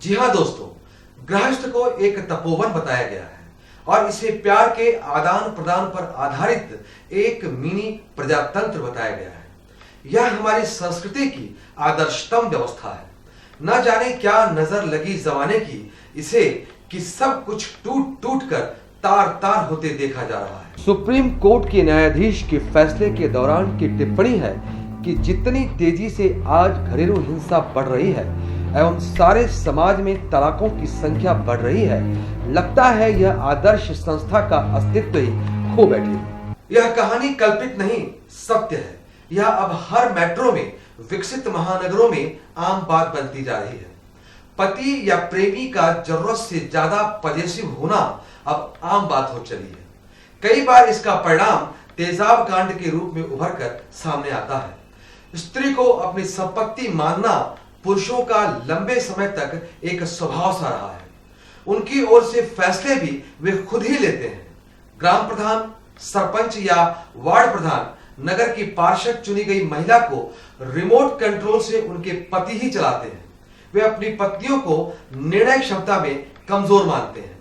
जी हाँ दोस्तों, गृहस्थ को एक तपोवन बताया गया है और इसे प्यार के आदान प्रदान पर आधारित एक मिनी प्रजातंत्र बताया गया है। यह हमारी संस्कृति की आदर्शतम व्यवस्था है। न जाने क्या नजर लगी जमाने की इसे कि सब कुछ टूट टूट कर तार तार होते देखा जा रहा है। सुप्रीम कोर्ट के न्यायाधीश के फैसले के दौरान की टिप्पणी है कि जितनी तेजी से आज घरेलू हिंसा बढ़ रही है एवं सारे समाज में तलाकों की संख्या बढ़ रही है, लगता है यह आदर्श संस्था का अस्तित्व ही खो बैठी। यह कहानी कल्पित नहीं, सत्य है। यह अब हर मेट्रो में, विकसित महानगरों में आम बात बनती जा रही है। पति या प्रेमी का जरूरत से ज्यादा पजेसिव होना अब आम बात हो चली है। कई बार इसका परिणाम तेजाब कांड के रूप में उभर कर सामने आता है। स्त्री को अपनी संपत्ति मानना पुरुषों का लंबे समय तक एक स्वभाव सा रहा है। उनकी ओर से फैसले भी वे खुद ही लेते हैं। ग्राम प्रधान, सरपंच या वार्ड प्रधान नगर की पार्षद चुनी गई महिला को रिमोट कंट्रोल से उनके पति ही चलाते हैं। वे अपनी पत्नियों को निर्णय क्षमता में कमजोर मानते हैं।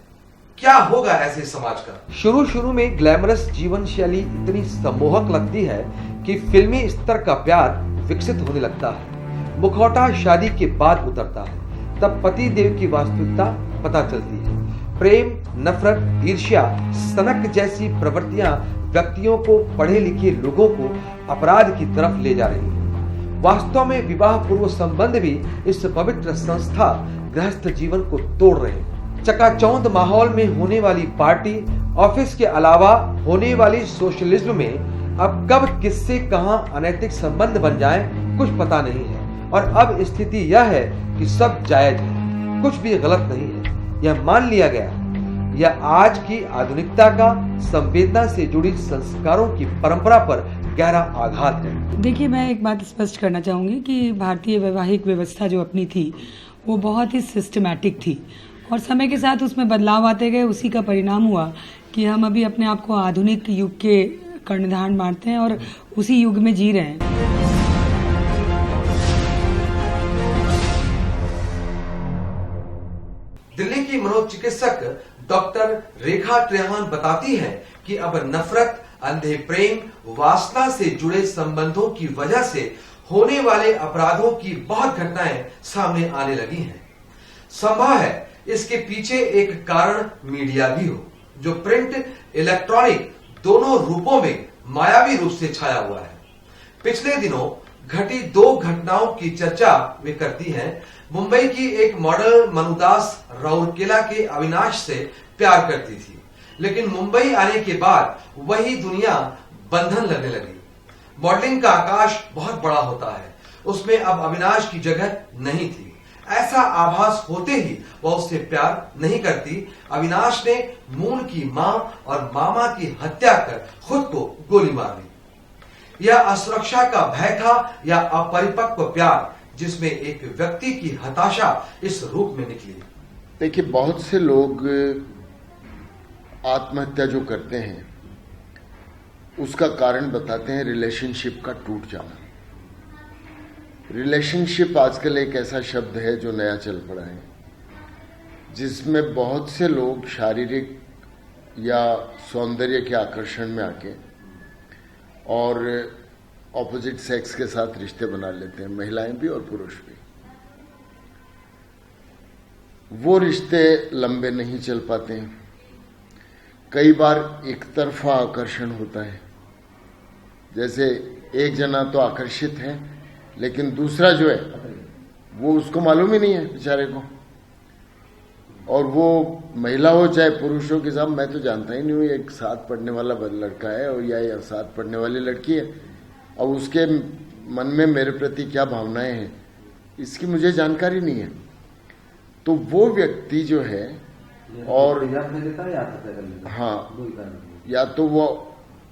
क्या होगा ऐसे समाज का? शुरू में ग्लैमरस जीवन शैली इतनी सम्मोहक लगती है कि फिल्मी स्तर का प्यार विकसित होने लगता है। मुखौटा शादी के बाद उतरता है, तब पति देव की वास्तविकता पता चलती है। प्रेम, नफरत, ईर्ष्या, सनक जैसी प्रवृत्तियां व्यक्तियों को, पढ़े लिखे लोगों को अपराध की तरफ ले जा रही है। वास्तव में विवाह पूर्व संबंध भी इस पवित्र संस्था गृहस्थ जीवन को तोड़ रहे हैं। चकाचौंध माहौल में होने वाली पार्टी, ऑफिस के अलावा होने वाली सोशलिज्म में अब कब किससे कहां अनैतिक संबंध बन जाए कुछ पता नहीं है। और अब स्थिति यह है कि सब जायज है, कुछ भी गलत नहीं है, यह मान लिया गया है। यह आज की आधुनिकता का संवेदना से जुड़ी संस्कारों की परंपरा पर गहरा आघात है। देखिए, मैं एक बात स्पष्ट करना चाहूँगी कि भारतीय वैवाहिक व्यवस्था जो अपनी थी वो बहुत ही सिस्टमैटिक थी और समय के साथ उसमें बदलाव आते गए। उसी का परिणाम हुआ कि हम अभी अपने आप को आधुनिक युग के कर्णधार मानते हैं और उसी युग में जी रहे हैं। दिल्ली की मनोचिकित्सक डॉक्टर रेखा त्रेहान बताती हैं कि अब नफरत, अंधे प्रेम, वासना से जुड़े संबंधों की वजह से होने वाले अपराधों की बहुत घटनाएं सामने आने लगी हैं। संभव है इसके पीछे एक कारण मीडिया भी हो, जो प्रिंट, इलेक्ट्रॉनिक दोनों रूपों में मायावी रूप से छाया हुआ है। पिछले दिनों घटी 2 घटनाओं की चर्चा वे करती हैं। मुंबई की एक मॉडल मनु दास राउरकेला के अविनाश से प्यार करती थी, लेकिन मुंबई आने के बाद वही दुनिया बंधन लगने लगी। मॉडलिंग का आकाश बहुत बड़ा होता है, उसमें अब अविनाश की जगह नहीं थी। ऐसा आभास होते ही वह उससे प्यार नहीं करती। अविनाश ने मून की मां और मामा की हत्या कर खुद को गोली मार दी। यह असुरक्षा का भय था या अपरिपक्व प्यार, जिसमें एक व्यक्ति की हताशा इस रूप में निकली। देखिए, बहुत से लोग आत्महत्या जो करते हैं उसका कारण बताते हैं रिलेशनशिप का टूट जाना। रिलेशनशिप आजकल एक ऐसा शब्द है जो नया चल पड़ा है, जिसमें बहुत से लोग शारीरिक या सौंदर्य के आकर्षण में आके और ऑपोजिट सेक्स के साथ रिश्ते बना लेते हैं, महिलाएं भी और पुरुष भी। वो रिश्ते लंबे नहीं चल पाते हैं। कई बार एक तरफा आकर्षण होता है, जैसे एक जना तो आकर्षित है लेकिन दूसरा जो है वो उसको मालूम ही नहीं है बेचारे को। और वो महिला हो चाहे पुरुष हो, कि साहब मैं तो जानता ही नहीं हूँ, एक साथ पढ़ने वाला लड़का है और या साथ पढ़ने वाली लड़की है, अब उसके मन में मेरे प्रति क्या भावनाएं हैं इसकी मुझे जानकारी नहीं है। तो वो व्यक्ति जो है और हाँ, या तो वो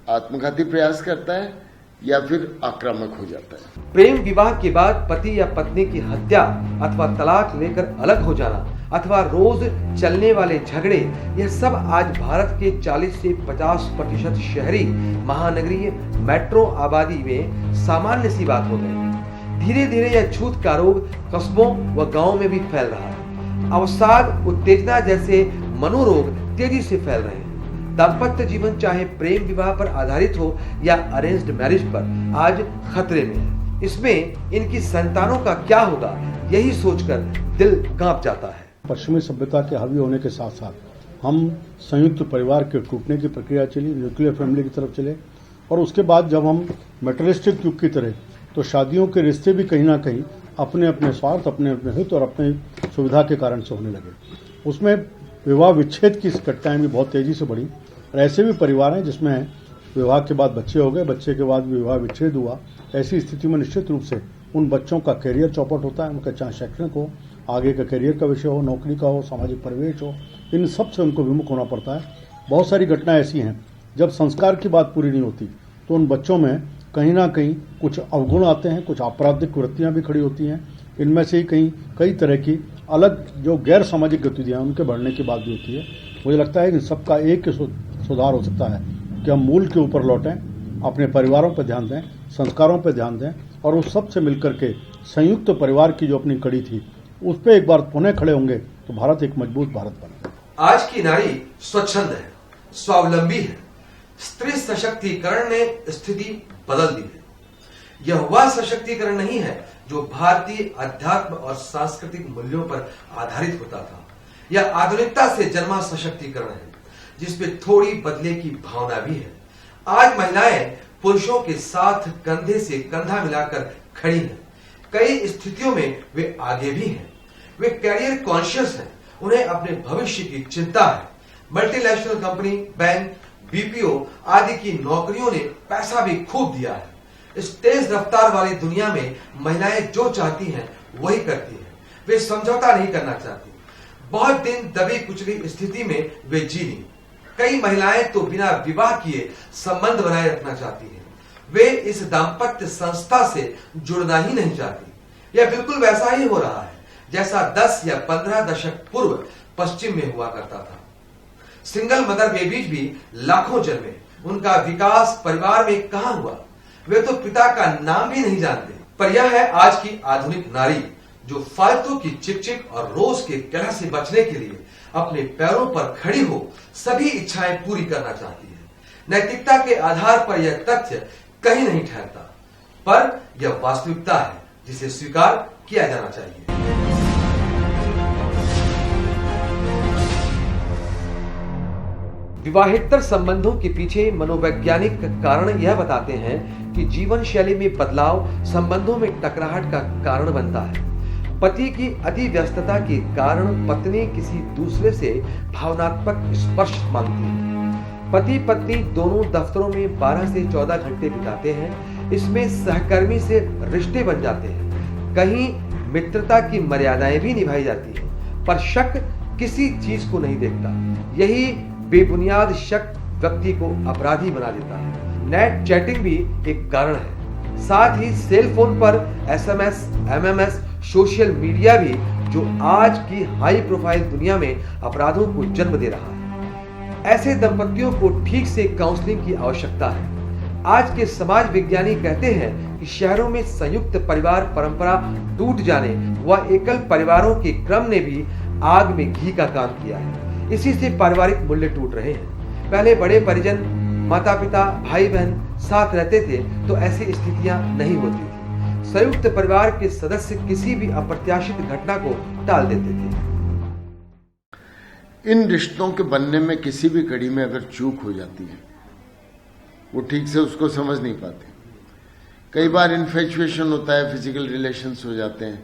आत्मघाती प्रयास करता है या फिर आक्रामक हो जाता है। प्रेम विवाह के बाद पति या पत्नी की हत्या अथवा तलाक लेकर अलग हो जाना अथवा रोज चलने वाले झगड़े, यह सब आज भारत के 40 से 50% शहरी महानगरीय मेट्रो आबादी में सामान्य सी बात हो गई। धीरे धीरे यह छूत का रोग कस्बों व गांवों में भी फैल रहा है। अवसाद, उत्तेजना जैसे मनोरोग तेजी से फैल रहे हैं। दाम्पत्य जीवन चाहे प्रेम विवाह पर आधारित हो या अरेंज्ड मैरिज पर, आज खतरे में है। इसमें इनकी संतानों का क्या होगा, यही सोचकर दिल कांप जाता है। पश्चिमी सभ्यता के हावी होने के साथ साथ हम संयुक्त परिवार के टूटने की प्रक्रिया चली, न्यूक्लियर फैमिली की तरफ चले, और उसके बाद जब हम मेटरिस्टिक युग की तरह, तो शादियों के रिश्ते भी कहीं ना कहीं अपने अपने स्वार्थ, अपने अपने हित और अपने सुविधा के कारण से होने लगे। उसमें विवाह विच्छेद की घटनाएं भी बहुत तेजी से बढ़ी, और ऐसे भी परिवार हैं जिसमें विवाह के बाद बच्चे हो गए, बच्चे के बाद विवाह विच्छेद हुआ। ऐसी स्थिति में निश्चित रूप से उन बच्चों का करियर चौपट होता है, उनका चाहे शैक्षणिक हो, आगे का करियर का विषय हो, नौकरी का हो, सामाजिक परिवेश हो, इन सब से उनको विमुख होना पड़ता है। बहुत सारी घटनाएं ऐसी हैं जब संस्कार की बात पूरी नहीं होती तो उन बच्चों में कहीं ना कहीं कुछ अवगुण आते हैं, कुछ आपराधिक वृत्तियां भी खड़ी होती हैं। इनमें से ही कई तरह की अलग जो गैर सामाजिक गतिविधियां उनके बढ़ने की बात भी होती है। मुझे लगता है कि सबका एक सुधार हो सकता है कि हम मूल के ऊपर लौटें, अपने परिवारों पर ध्यान दें, संस्कारों पर ध्यान दें, और उस सब से मिलकर के संयुक्त परिवार की जो अपनी कड़ी थी उस पर एक बार पुनः खड़े होंगे तो भारत एक मजबूत भारत बनेगा। आज की नारी स्वच्छंद है, स्वावलंबी है। स्त्री सशक्तिकरण ने स्थिति बदल दी है। यह वह सशक्तिकरण नहीं है जो भारतीय अध्यात्म और सांस्कृतिक मूल्यों पर आधारित होता था। यह आधुनिकता से जन्मा सशक्तिकरण है जिसमें थोड़ी बदले की भावना भी है। आज महिलाएं पुरुषों के साथ कंधे से कंधा मिलाकर खड़ी हैं। कई स्थितियों में वे आगे भी हैं। वे कैरियर कॉन्शियस हैं, उन्हें अपने भविष्य की चिंता है। मल्टीनेशनल कंपनी, बैंक, बीपीओ आदि की नौकरियों ने पैसा भी खूब दिया है। इस तेज रफ्तार वाली दुनिया में महिलाएं जो चाहती हैं वही करती हैं। वे समझौता नहीं करना चाहती। बहुत दिन दबी कुचली स्थिति में वे जी ली। कई महिलाएं तो बिना विवाह किए संबंध बनाए रखना चाहती हैं। वे इस दाम्पत्य संस्था से जुड़ना ही नहीं चाहती। यह बिल्कुल वैसा ही हो रहा है जैसा 10 या 15 दशक पूर्व पश्चिम में हुआ करता था। सिंगल मदर बेबीज भी लाखों जन्मे, उनका विकास परिवार में कहां हुआ? वे तो पिता का नाम भी नहीं जानते। पर यह है आज की आधुनिक नारी जो फालतू की चिकचिक और रोज के कलह से बचने के लिए अपने पैरों पर खड़ी हो सभी इच्छाएं पूरी करना चाहती है। नैतिकता के आधार पर यह तथ्य कहीं नहीं ठहरता, पर यह वास्तविकता है जिसे स्वीकार किया जाना चाहिए। विवाहेतर संबंधों के पीछे मनोवैज्ञानिक कारण यह बताते हैं कि जीवन शैली में बदलाव संबंधों में टकराहट का कारण बनता है। पति की अति व्यस्तता के कारण पत्नी किसी दूसरे से भावनात्मक स्पर्श मांगती है। पति पत्नी दोनों दफ्तरों में 12 से 14 घंटे बिताते हैं। इसमें सहकर्मी से रिश्ते बन जाते हैं। कहीं मित्रता की मर्यादाएं भी निभाई जाती है, पर शक किसी चीज को नहीं देखता। यही बेबुनियाद शक व्यक्ति को अपराधी बना देता है। नेट चैटिंग भी एक कारण है। साथ ही सेल फोन पर एसएमएस, एमएमएस, सोशल मीडिया भी जो आज की हाई प्रोफाइल दुनिया में अपराधों को जन्म दे रहा है। ऐसे दंपतियों को ठीक से काउंसलिंग की आवश्यकता है। आज के समाज विज्ञानी कहते हैं कि शहरों में संयुक्त परिवार परंपरा टूट जाने व एकल परिवारों के क्रम ने भी आग में घी का काम किया है। इसी से पारिवारिक मूल्य टूट रहे हैं। पहले बड़े परिजन, माता पिता, भाई बहन साथ रहते थे तो ऐसी स्थितियां नहीं होती थी। संयुक्त परिवार के सदस्य किसी भी अप्रत्याशित घटना को टाल देते थे। इन रिश्तों के बनने में किसी भी कड़ी में अगर चूक हो जाती है, वो ठीक से उसको समझ नहीं पाते। कई बार इन्फेचुएशन होता है, फिजिकल रिलेशंस हो जाते हैं,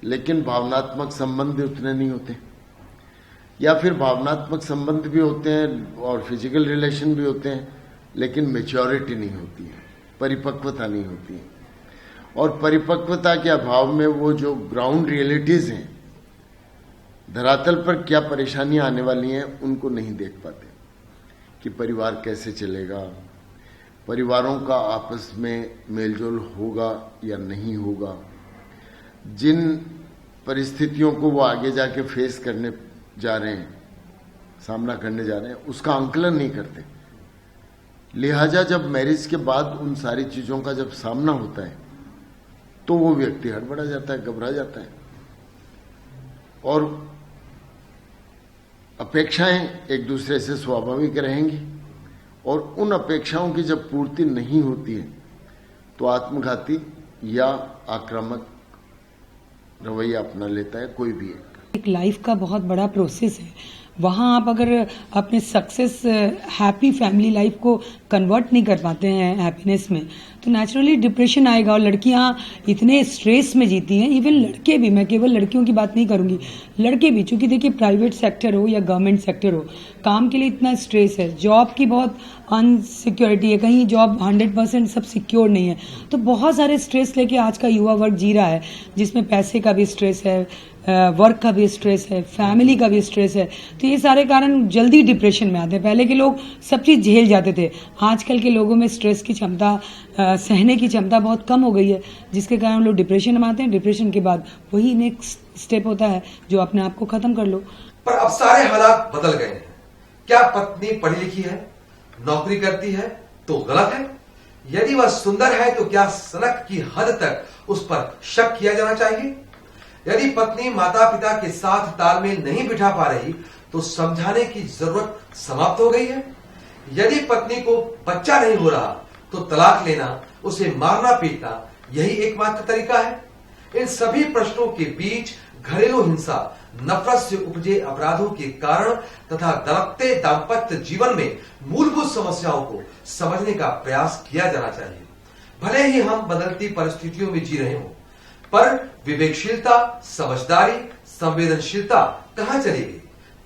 लेकिन भावनात्मक संबंध भी उतने नहीं होते, या फिर भावनात्मक संबंध भी होते हैं और फिजिकल रिलेशन भी होते हैं, लेकिन मैच्योरिटी नहीं होती है, परिपक्वता नहीं होती है। और परिपक्वता के अभाव में वो जो ग्राउंड रियलिटीज हैं, धरातल पर क्या परेशानियां आने वाली हैं, उनको नहीं देख पाते कि परिवार कैसे चलेगा, परिवारों का आपस में मेलजोल होगा या नहीं होगा, जिन परिस्थितियों को वो आगे जाके फेस करने जा रहे हैं, सामना करने जा रहे हैं, उसका आंकलन नहीं करते। लिहाजा जब मैरिज के बाद उन सारी चीजों का जब सामना होता है तो वो व्यक्ति हड़बड़ा जाता है, घबरा जाता है, और अपेक्षाएं एक दूसरे से स्वाभाविक रहेंगी और उन अपेक्षाओं की जब पूर्ति नहीं होती है तो आत्मघाती या आक्रामक रवैया अपना लेता है कोई भी एक लाइफ का बहुत बड़ा प्रोसेस है। वहाँ आप अगर अपने सक्सेस हैप्पी फैमिली लाइफ को कन्वर्ट नहीं कर पाते हैं हैप्पीनेस में तो नेचुरली डिप्रेशन आएगा। और लड़कियाँ इतने स्ट्रेस में जीती हैं, इवन लड़के भी, मैं केवल लड़कियों की बात नहीं करूंगी, लड़के भी, चूंकि देखिए प्राइवेट सेक्टर हो या गवर्नमेंट सेक्टर हो, काम के लिए इतना स्ट्रेस है, जॉब की बहुत अनसिक्योरिटी है, कहीं जॉब 100% सब सिक्योर नहीं है, तो बहुत सारे स्ट्रेस लेके आज का युवा वर्ग जी रहा है, जिसमें पैसे का भी स्ट्रेस है, वर्क का भी स्ट्रेस है, फैमिली का भी स्ट्रेस है। तो ये सारे कारण जल्दी डिप्रेशन में आते हैं। पहले के लोग सब चीज झेल जाते थे, आजकल के लोगों में स्ट्रेस की क्षमता, सहने की क्षमता बहुत कम हो गई है, जिसके कारण लोग डिप्रेशन में आते हैं। डिप्रेशन के बाद वही नेक्स्ट स्टेप होता है जो अपने आप को खत्म कर लो। पर अब सारे हालात बदल गए हैं। क्या पत्नी पढ़ी लिखी है, नौकरी करती है तो गलत है? यदि वह सुंदर है तो क्या सनक की हद तक उस पर शक किया जाना चाहिए? यदि पत्नी माता पिता के साथ तालमेल नहीं बिठा पा रही तो समझाने की जरूरत समाप्त हो गई है? यदि पत्नी को बच्चा नहीं हो रहा तो तलाक लेना, उसे मारना पीटना यही एकमात्र तरीका है? इन सभी प्रश्नों के बीच घरेलू हिंसा, नफरत से उपजे अपराधों के कारण तथा दलकते दाम्पत्य जीवन में मूलभूत समस्याओं को समझने का प्रयास किया जाना चाहिए। भले ही हम बदलती परिस्थितियों में जी रहे हों, पर विवेकशीलता, समझदारी, संवेदनशीलता कहां चली गई?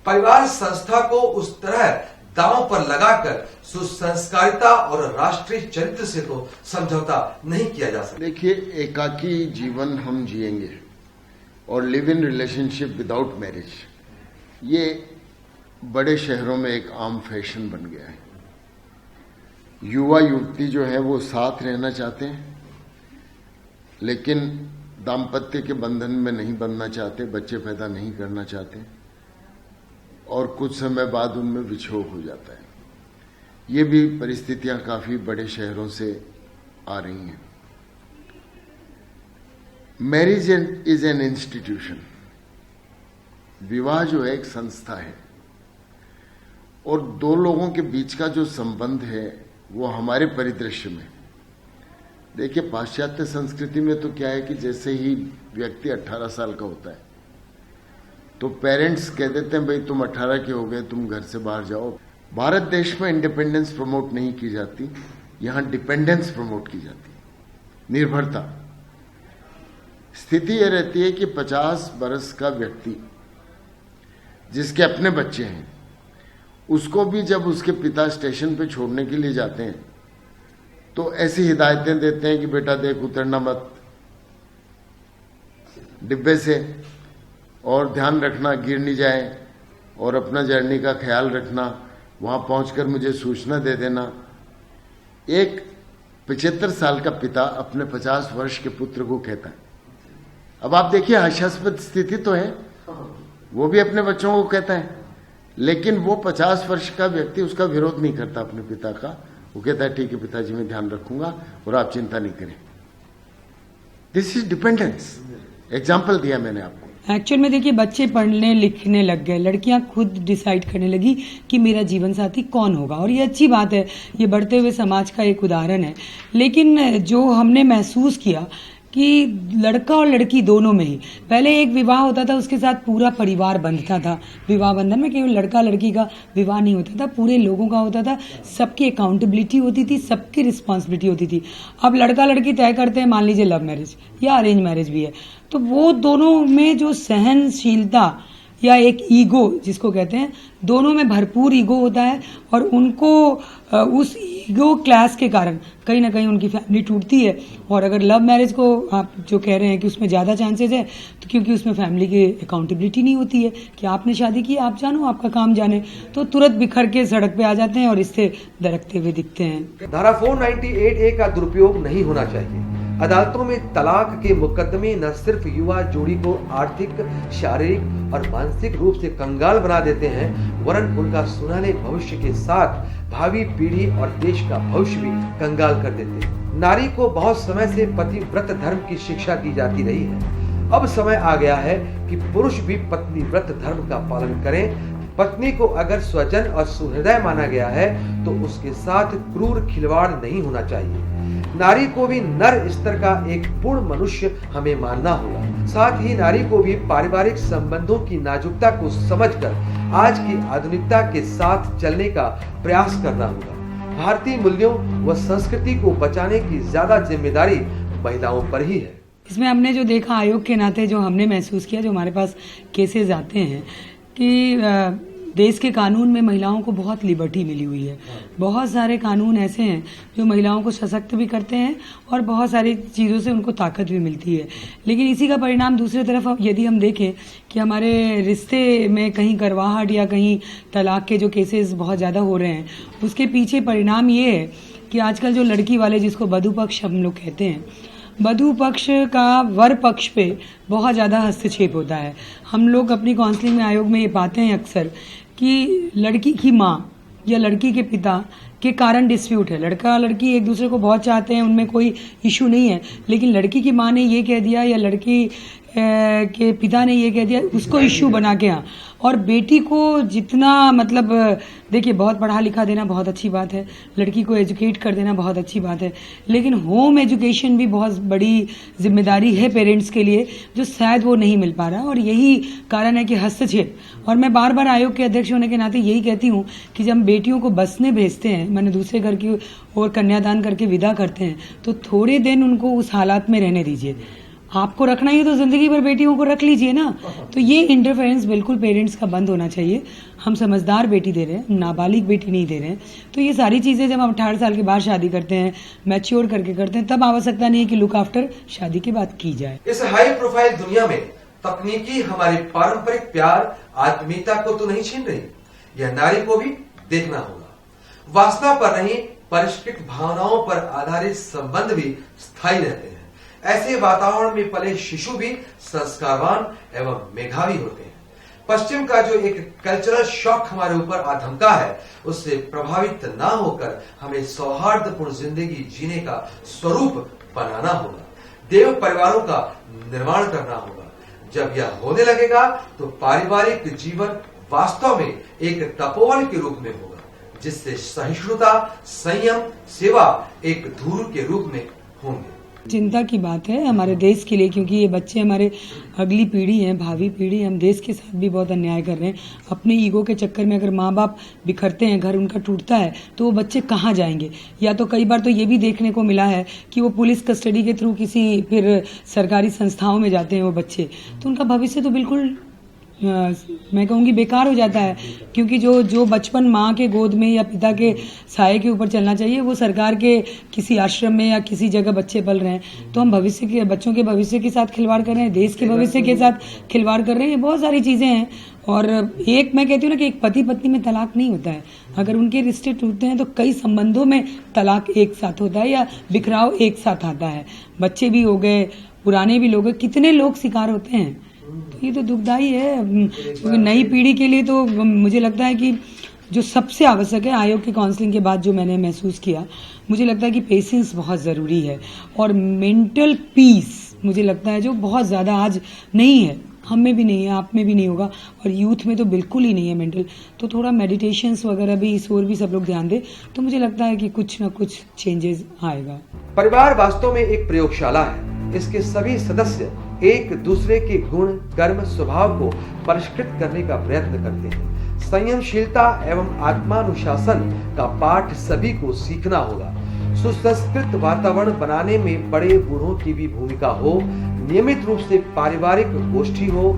परिवार संस्था को उस तरह दांव पर लगाकर सुसंस्कारिता और राष्ट्रीय चरित्र से तो समझौता नहीं किया जा सकता। देखिए, एकाकी जीवन हम जिएंगे और live in relationship without marriage, ये बड़े शहरों में एक आम फैशन बन गया है। युवा युवती जो है वो साथ रहना चाहते हैं, लेकिन दाम्पत्य के बंधन में नहीं बंधना चाहते, बच्चे पैदा नहीं करना चाहते, और कुछ समय बाद उनमें विछोह हो जाता है। ये भी परिस्थितियां काफी बड़े शहरों से आ रही हैं। मैरिज इज एन इंस्टीट्यूशन, विवाह जो है एक संस्था है, और दो लोगों के बीच का जो संबंध है वो हमारे परिदृश्य में, देखिए पाश्चात्य संस्कृति में तो क्या है कि जैसे ही व्यक्ति 18 साल का होता है तो पेरेंट्स कह देते हैं भाई तुम 18 के हो गए, तुम घर से बाहर जाओ। भारत देश में इंडिपेंडेंस प्रमोट नहीं की जाती, यहां डिपेंडेंस प्रमोट की जाती, निर्भरता। स्थिति यह रहती है कि 50 बरस का व्यक्ति जिसके अपने बच्चे हैं, उसको भी जब उसके पिता स्टेशन पे छोड़ने के लिए जाते हैं तो ऐसी हिदायतें देते हैं कि बेटा देख उतरना मत डिब्बे से, और ध्यान रखना गिर नहीं जाए, और अपना जर्नी का ख्याल रखना, वहां पहुंचकर मुझे सूचना दे देना। एक 75 साल का पिता अपने 50 वर्ष के पुत्र को कहता है। अब आप देखिए हास्यास्पद स्थिति तो है, वो भी अपने बच्चों को कहता है, लेकिन वो 50 वर्ष का व्यक्ति उसका विरोध नहीं करता अपने पिता का, वो कहता है ठीक है पिताजी मैं ध्यान रखूंगा और आप चिंता नहीं करें। This is dependence. एग्जाम्पल दिया मैंने आपको। एक्चुअल में देखिए बच्चे पढ़ने लिखने लग गए, लड़कियां खुद डिसाइड करने लगी कि मेरा जीवन साथी कौन होगा, और ये अच्छी बात है, ये बढ़ते हुए समाज का एक उदाहरण है। लेकिन जो हमने महसूस किया कि लड़का और लड़की दोनों में ही पहले एक विवाह होता था, उसके साथ पूरा परिवार बंधता था। विवाह बंधन में केवल लड़का लड़की का विवाह नहीं होता था, पूरे लोगों का होता था, सबकी अकाउंटेबिलिटी होती थी, सबकी रिस्पॉन्सिबिलिटी होती थी। अब लड़का लड़की तय करते हैं, मान लीजिए लव मैरिज या अरेंज मैरिज भी है, तो वो दोनों में जो सहनशीलता या एक ईगो जिसको कहते हैं, दोनों में भरपूर ईगो होता है, और उनको उस ईगो क्लास के कारण कहीं ना कहीं उनकी फैमिली टूटती है। और अगर लव मैरिज को आप जो कह रहे हैं कि उसमें ज़्यादा चांसेस है, तो क्योंकि उसमें फैमिली की अकाउंटेबिलिटी नहीं होती है कि आपने शादी की, आप जानो, आपका काम जाने, तो तुरंत बिखर के सड़क पे आ जाते हैं और इससे दरकते हुए दिखते हैं। धारा 498A का दुरुपयोग नहीं होना चाहिए। अदालतों में तलाक के मुकदमे न सिर्फ युवा जोड़ी को आर्थिक, शारीरिक और मानसिक रूप से कंगाल बना देते हैं, वरन उनका सुनहरे भविष्य के साथ भावी पीढ़ी और देश का भविष्य भी कंगाल कर देते हैं। नारी को बहुत समय से पतिव्रत धर्म की शिक्षा दी जाती रही है। अब समय आ गया है कि पुरुष भी पत्नीव्रत धर्म का पालन करें। पत्नी को अगर स्वजन और सुहृदय माना गया है तो उसके साथ क्रूर खिलवाड़ नहीं होना चाहिए। नारी को भी नर स्तर का एक पूर्ण मनुष्य हमें मानना होगा। साथ ही नारी को भी पारिवारिक संबंधों की नाजुकता को समझकर आज की आधुनिकता के साथ चलने का प्रयास करना होगा। भारतीय मूल्यों व संस्कृति को बचाने की ज्यादा जिम्मेदारी महिलाओं पर ही है। इसमें हमने जो देखा, आयोग के नाते जो हमने महसूस किया, जो हमारे पास केसेस आते हैं कि देश के कानून में महिलाओं को बहुत लिबर्टी मिली हुई है। बहुत सारे कानून ऐसे हैं जो महिलाओं को सशक्त भी करते हैं और बहुत सारी चीज़ों से उनको ताकत भी मिलती है। लेकिन इसी का परिणाम दूसरी तरफ यदि हम देखें कि हमारे रिश्ते में कहीं करवाहट या कहीं तलाक के जो केसेस बहुत ज़्यादा हो रहे हैं, उसके पीछे परिणाम ये है कि आजकल जो लड़की वाले, जिसको वधू पक्ष हम लोग कहते हैं, वधू पक्ष का वर पक्ष पे बहुत ज़्यादा हस्तक्षेप होता है। हम लोग अपनी काउंसलिंग में, आयोग में ये पाते हैं अक्सर कि लड़की की माँ या लड़की के पिता के कारण डिस्प्यूट है। लड़का लड़की एक दूसरे को बहुत चाहते हैं, उनमें कोई इशू नहीं है, लेकिन लड़की की माँ ने ये कह दिया या लड़की के पिता ने ये कह दिया, उसको इश्यू बना के। हाँ, और बेटी को जितना मतलब देखिए, बहुत पढ़ा लिखा देना बहुत अच्छी बात है, लड़की को एजुकेट कर देना बहुत अच्छी बात है, लेकिन होम एजुकेशन भी बहुत बड़ी जिम्मेदारी है पेरेंट्स के लिए, जो शायद वो नहीं मिल पा रहा। और यही कारण है कि हस्तक्षेप। और मैं बार बार आयोग के अध्यक्ष होने के नाते यही कहती हूँ कि जब बेटियों को बसने भेजते हैं, मैंने दूसरे घर की और कन्यादान करके विदा करते हैं, तो थोड़े दिन उनको उस हालात में रहने दीजिए। आपको रखना ही है तो जिंदगी भर बेटियों को रख लीजिए ना। तो ये इंटरफेरेंस बिल्कुल पेरेंट्स का बंद होना चाहिए। हम समझदार बेटी दे रहे हैं, नाबालिग बेटी नहीं दे रहे हैं। तो ये सारी चीजें जब हम 18 साल के बाद शादी करते हैं, मैच्योर करके करते हैं, तब आवश्यकता नहीं है कि लुक आफ्टर शादी के बाद की जाए। इस हाई प्रोफाइल दुनिया में तकनीकी हमारे पारंपरिक प्यार, आत्मीयता को तो नहीं छीन रही, यह नारी को भी देखना होगा। वासना पर नहीं, परिष्कृत भावनाओं पर आधारित संबंध भी स्थायी रहते हैं। ऐसे वातावरण में पले शिशु भी संस्कारवान एवं मेधावी होते हैं। पश्चिम का जो एक कल्चरल शॉक हमारे ऊपर आधमका है, उससे प्रभावित ना होकर हमें सौहार्दपूर्ण जिंदगी जीने का स्वरूप बनाना होगा। देव परिवारों का निर्माण करना होगा। जब यह होने लगेगा तो पारिवारिक जीवन वास्तव में एक तपोवन के रूप में होगा, जिससे सहिष्णुता, संयम, सेवा एक धूर के रूप में होंगे। चिंता की बात है हमारे देश के लिए, क्योंकि ये बच्चे हमारे अगली पीढ़ी है, भावी पीढ़ी। हम देश के साथ भी बहुत अन्याय कर रहे हैं। अपने ईगो के चक्कर में अगर माँ बाप बिखरते हैं, घर उनका टूटता है, तो वो बच्चे कहाँ जाएंगे? या तो कई बार तो ये भी देखने को मिला है कि वो पुलिस कस्टडी के थ्रू किसी फिर सरकारी संस्थाओं में जाते हैं वो बच्चे, तो उनका भविष्य तो बिल्कुल मैं कहूँगी बेकार हो जाता है। क्योंकि जो बचपन माँ के गोद में या पिता के साये के ऊपर चलना चाहिए, वो सरकार के किसी आश्रम में या किसी जगह बच्चे पल रहे हैं। तो हम भविष्य के बच्चों के भविष्य के साथ खिलवाड़ कर रहे हैं, देश के भविष्य के साथ खिलवाड़ कर रहे हैं। ये बहुत सारी चीजें हैं। और एक मैं कहती हूँ ना कि एक पति पत्नी में तलाक नहीं होता है। अगर उनके रिश्ते टूटते हैं तो कई संबंधों में तलाक एक साथ होता है या बिखराव एक साथ आता है। बच्चे भी हो गए, पुराने भी लोग, कितने लोग शिकार होते हैं। तो ये तो दुखदाई है, क्योंकि नई पीढ़ी के लिए तो मुझे लगता है कि जो सबसे आवश्यक है, आयोग की काउंसलिंग के बाद जो मैंने महसूस किया, मुझे लगता है कि पेशेंस बहुत ज़रूरी है और मेंटल पीस मुझे लगता है जो बहुत ज़्यादा आज नहीं है, हम में भी नहीं है, आप में भी नहीं होगा और यूथ में तो बिल्कुल ही नहीं है मेंटल। तो थोड़ा मेडिटेशंस वगैरह भी, इस ओर भी सब लोग ध्यान दें, तो मुझे लगता है कि कुछ ना कुछ चेंजेस आएगा। परिवार वास्तव में एक प्रयोगशाला है। इसके सभी सदस्य एक दूसरे के गुण, कर्म, स्वभाव को परिष्कृत करने का प्रयत्न करते हैं। संयमशीलता एवं आत्मानुशासन का पाठ सभी को सीखना होगा। सुसंस्कृत वातावरण बनाने में बड़े बूढ़ों की भी भूमिका हो। नियमित रूप से पारिवारिक गोष्ठी हो।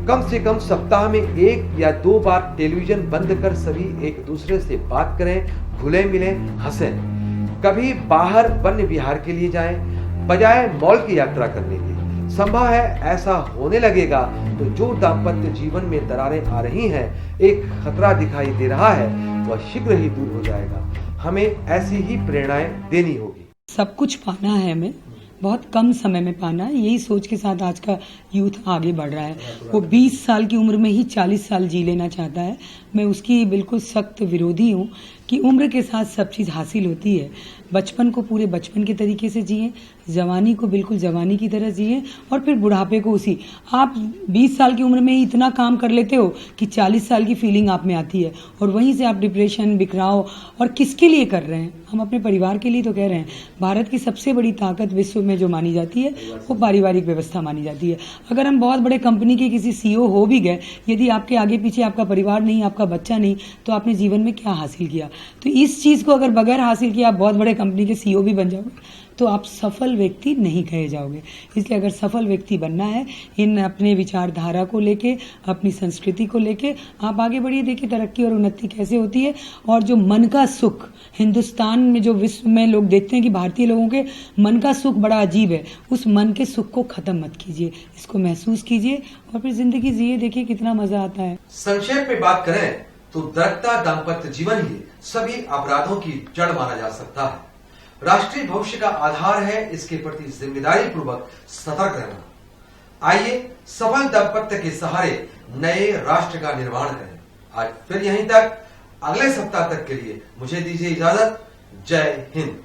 कम से कम सप्ताह में 1 या 2 बार टेलीविजन बंद कर सभी एक दूसरे से बात करें, घुले मिलें, हंसें। कभी बाहर वन विहार के लिए जाएं, बजाय मॉल की यात्रा करने की। संभव है ऐसा होने लगेगा तो जो दाम्पत्य जीवन में दरारें आ रही हैं, एक खतरा दिखाई दे रहा है, वह शीघ्र ही दूर हो जाएगा। हमें ऐसी ही प्रेरणाएं देनी होगी। सब कुछ पाना है हमें, बहुत कम समय में पाना है। यही सोच के साथ आज का यूथ आगे बढ़ रहा है। वो 20 साल की उम्र में ही 40 साल जी लेना चाहता है। मैं उसकी बिल्कुल सख्त विरोधी हूँ कि उम्र के साथ सब चीज़ हासिल होती है। बचपन को पूरे बचपन के तरीके से जिए, जवानी को बिल्कुल जवानी की तरह जिए और फिर बुढ़ापे को उसी। आप 20 साल की उम्र में ही इतना काम कर लेते हो कि 40 साल की फीलिंग आप में आती है और वहीं से आप डिप्रेशन, बिखराव, और किसके लिए कर रहे हैं? हम अपने परिवार के लिए तो कह रहे हैं। भारत की सबसे बड़ी ताकत विश्व में जो मानी जाती है वो पारिवारिक व्यवस्था मानी जाती है। अगर हम बहुत बड़े कंपनी के किसी CEO हो भी गए, यदि आपके आगे पीछे आपका परिवार नहीं, आपका बच्चा नहीं, तो आपने जीवन में क्या हासिल किया? तो इस चीज़ को अगर बगैर हासिल किया आप बहुत बड़े कंपनी के CEO भी बन जाओगे तो आप सफल व्यक्ति नहीं कहे जाओगे। इसलिए अगर सफल व्यक्ति बनना है, इन अपने विचारधारा को लेके, अपनी संस्कृति को लेके आप आगे बढ़िए। देखिए तरक्की और उन्नति कैसे होती है। और जो मन का सुख हिंदुस्तान में, जो विश्व में लोग देखते हैं कि भारतीय लोगों के मन का सुख बड़ा अजीब है, उस मन के सुख को खत्म मत कीजिए, इसको महसूस कीजिए और फिर जिंदगी जिए। देखिए कितना मजा आता है। संक्षेप में बात करें तो दरकता दाम्पत्य जीवन ही सभी अपराधों की जड़ माना जा सकता है। राष्ट्रीय भविष्य का आधार है इसके प्रति जिम्मेदारी पूर्वक सतर्क रहना। आइए सफल दाम्पत्य के सहारे नए राष्ट्र का निर्माण करें। आज फिर यहीं तक, अगले सप्ताह तक के लिए मुझे दीजिए इजाजत। जय हिंद।